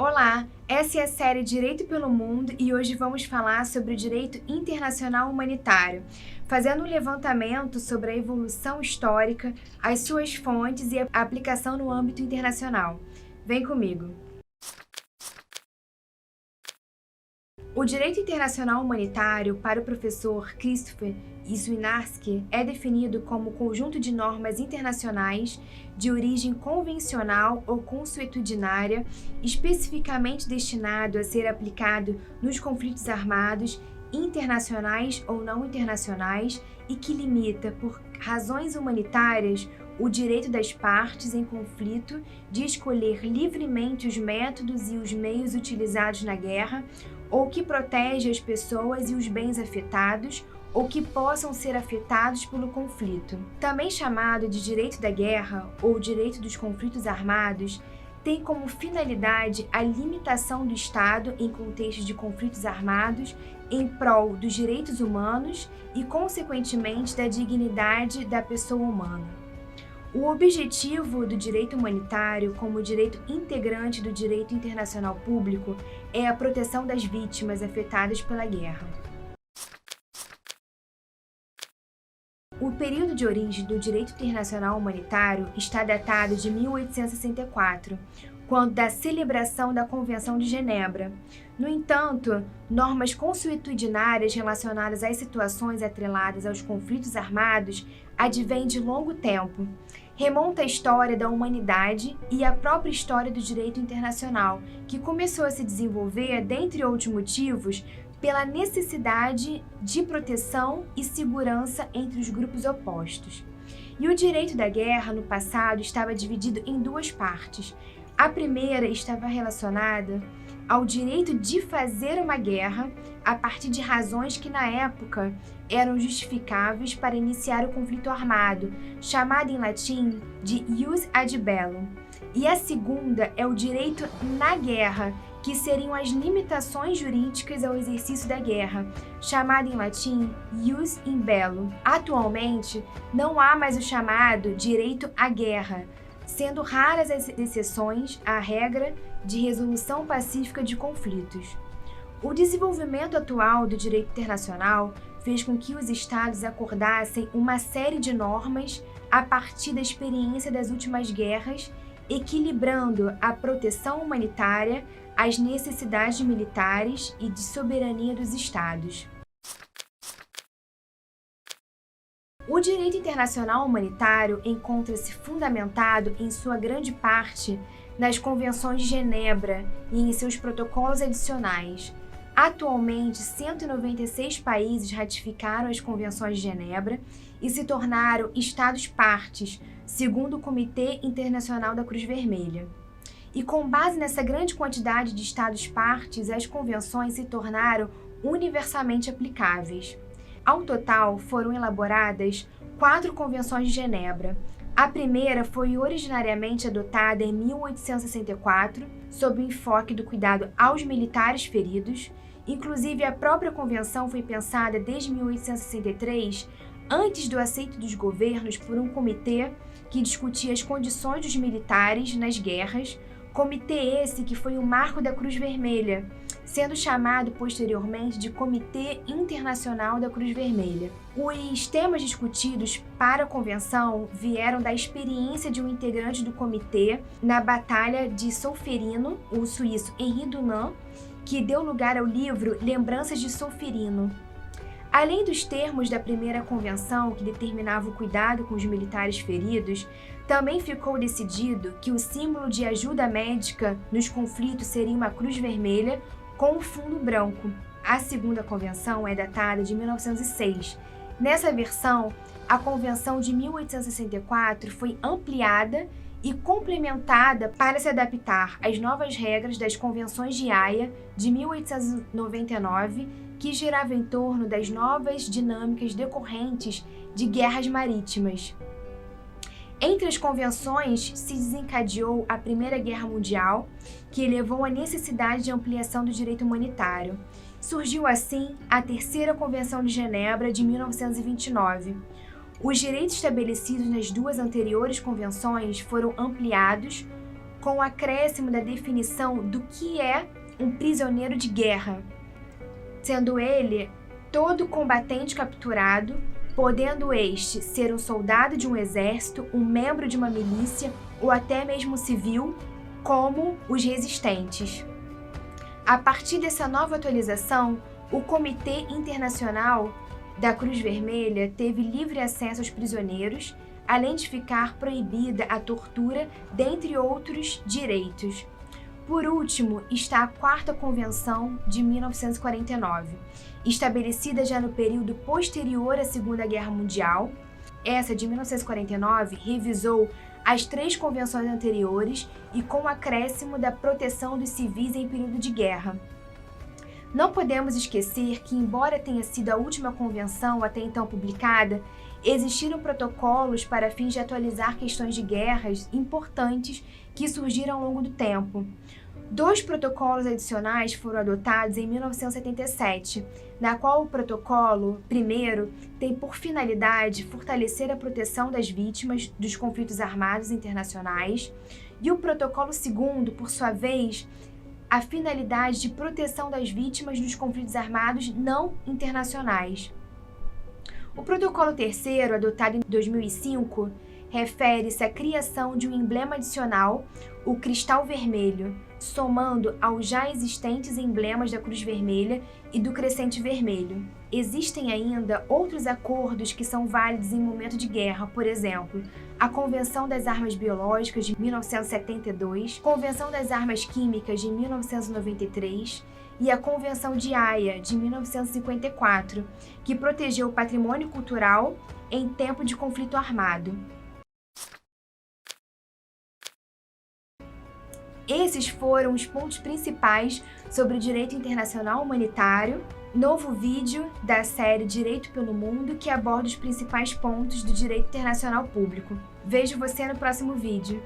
Olá, essa é a série Direito pelo Mundo e hoje vamos falar sobre o direito internacional humanitário, fazendo um levantamento sobre a evolução histórica, as suas fontes e a aplicação no âmbito internacional. Vem comigo! O direito internacional humanitário, para o professor Christopher Swinarski, é definido como conjunto de normas internacionais de origem convencional ou consuetudinária, especificamente destinado a ser aplicado nos conflitos armados, internacionais ou não internacionais, e que limita, por razões humanitárias, o direito das partes em conflito de escolher livremente os métodos e os meios utilizados na guerra, ou que protege as pessoas e os bens afetados, ou que possam ser afetados pelo conflito. Também chamado de direito da guerra ou direito dos conflitos armados, tem como finalidade a limitação do Estado em contextos de conflitos armados em prol dos direitos humanos e, consequentemente, da dignidade da pessoa humana. O objetivo do direito humanitário, como direito integrante do direito internacional público, é a proteção das vítimas afetadas pela guerra. O período de origem do direito internacional humanitário está datado de 1864, quando da celebração da Convenção de Genebra. No entanto, normas consuetudinárias relacionadas às situações atreladas aos conflitos armados advêm de longo tempo. Remonta à história da humanidade e à própria história do direito internacional, que começou a se desenvolver, dentre outros motivos, pela necessidade de proteção e segurança entre os grupos opostos. E o direito da guerra, no passado, estava dividido em duas partes. A primeira estava relacionada ao direito de fazer uma guerra a partir de razões que, na época, eram justificáveis para iniciar o conflito armado, chamado em latim de ius ad bellum. E a segunda é o direito na guerra, que seriam as limitações jurídicas ao exercício da guerra, chamado em latim ius in bello. Atualmente, não há mais o chamado direito à guerra, sendo raras as exceções à regra de resolução pacífica de conflitos. O desenvolvimento atual do direito internacional fez com que os Estados acordassem uma série de normas a partir da experiência das últimas guerras, equilibrando a proteção humanitária às necessidades militares e de soberania dos Estados. O direito internacional humanitário encontra-se fundamentado, em sua grande parte, nas Convenções de Genebra e em seus protocolos adicionais. Atualmente, 196 países ratificaram as Convenções de Genebra e se tornaram Estados-partes, segundo o Comitê Internacional da Cruz Vermelha. E com base nessa grande quantidade de Estados-partes, as convenções se tornaram universalmente aplicáveis. Ao total, foram elaboradas 4 Convenções de Genebra. A primeira foi originariamente adotada em 1864, sob o enfoque do cuidado aos militares feridos. Inclusive, a própria convenção foi pensada desde 1863, antes do aceito dos governos por um comitê que discutia as condições dos militares nas guerras, comitê esse que foi o marco da Cruz Vermelha, sendo chamado posteriormente de Comitê Internacional da Cruz Vermelha. Os temas discutidos para a convenção vieram da experiência de um integrante do comitê na Batalha de Solferino, o suíço Henri Dunant, que deu lugar ao livro Lembranças de Solferino. Além dos termos da primeira convenção, que determinava o cuidado com os militares feridos, também ficou decidido que o símbolo de ajuda médica nos conflitos seria uma cruz vermelha com um fundo branco. A segunda convenção é datada de 1906. Nessa versão, a Convenção de 1864 foi ampliada e complementada para se adaptar às novas regras das Convenções de Haia de 1899, que girava em torno das novas dinâmicas decorrentes de guerras marítimas. Entre as convenções se desencadeou a Primeira Guerra Mundial, que levou à necessidade de ampliação do direito humanitário. Surgiu assim a Terceira Convenção de Genebra de 1929. Os direitos estabelecidos nas duas anteriores convenções foram ampliados com o acréscimo da definição do que é um prisioneiro de guerra, sendo ele todo combatente capturado, podendo este ser um soldado de um exército, um membro de uma milícia ou até mesmo civil, como os resistentes. A partir dessa nova atualização, o Comitê Internacional da Cruz Vermelha teve livre acesso aos prisioneiros, além de ficar proibida a tortura, dentre outros direitos. Por último, está a 4ª Convenção de 1949, estabelecida já no período posterior à Segunda Guerra Mundial. Essa de 1949 revisou as 3 convenções anteriores e com o acréscimo da proteção dos civis em período de guerra. Não podemos esquecer que, embora tenha sido a última convenção até então publicada, existiram protocolos para fins de atualizar questões de guerras importantes que surgiram ao longo do tempo. 2 protocolos adicionais foram adotados em 1977, na qual o protocolo, primeiro, tem por finalidade fortalecer a proteção das vítimas dos conflitos armados internacionais, e o protocolo segundo, por sua vez, a finalidade de proteção das vítimas dos conflitos armados não internacionais. O protocolo terceiro, adotado em 2005, refere-se à criação de um emblema adicional, o cristal vermelho, somando aos já existentes emblemas da Cruz Vermelha e do Crescente Vermelho. Existem ainda outros acordos que são válidos em momento de guerra, por exemplo, a Convenção das Armas Biológicas de 1972, Convenção das Armas Químicas de 1993 e a Convenção de Haia de 1954, que protegeu o patrimônio cultural em tempo de conflito armado. Esses foram os pontos principais sobre o direito internacional humanitário, novo vídeo da série Direito pelo Mundo que aborda os principais pontos do direito internacional público. Vejo você no próximo vídeo.